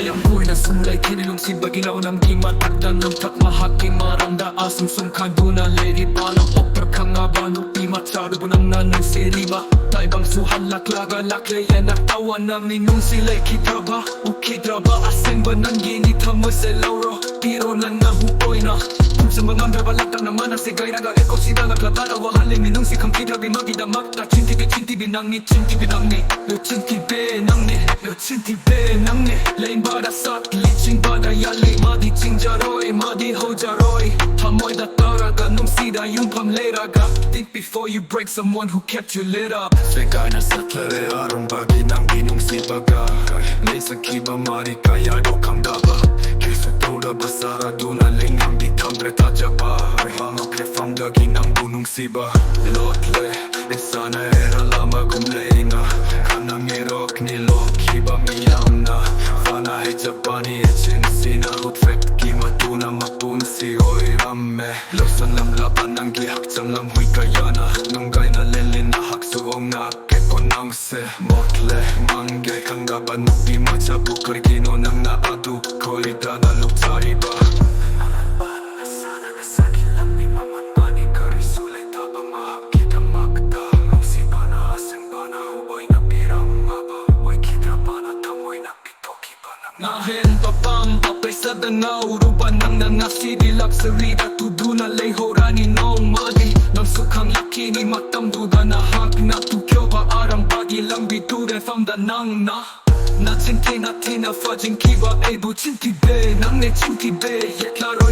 Bayang buhay na sumulay kinilong si baginaw ng di matakdan ng takmahaki maranda asam sungkan duna lady palang opera kanga bano di matsado bunang nanang siriba taibang suhan laklaga laklaya naktawan na minung sila'y kitaba ukidraba aseng ba nang ginita mo sa lauro tiro na nahupoy na sa mga drabalak naman ang sigay naga eko sida naglatara wahali minung si kang kidrabi magidamak ta chintibi nang ni no chintibi nang ni lain bada sak liching bada yali madi chingjaroy madi hojaroy hamoy da taraga nung sida yung pamleraga think before you break someone who kept you lit up sigay na sa tlare arong bagi nang ginung si baga lay sa kiba mari kaya do kang daba kiso toda basara duna lingang di tambre tajaba hangok le fam dagi nang gunung siba lotle sana era lama kumleinga kanang erok ni lok kiba miyam na fana he japani echin sina utfet kima tuna mapunsi oi ramme losan lam laban nang gihak jam lam hui kayana nung gai na lelin na hak suong na keko nang se motle mange kanga ban di macha bukar gino nang na adu kolita na luk tariba Nahen papam apay sa danaw Ruban ng nangasidilak sa rida Tuduna lay horani nong madi Nang sukhang laki ni matamduda na hag na tukyo pa arang bagi lang bitude from the nang na Na chinti na tina fajing kiba ay bu chinti be Nang ne chinti be ye klaro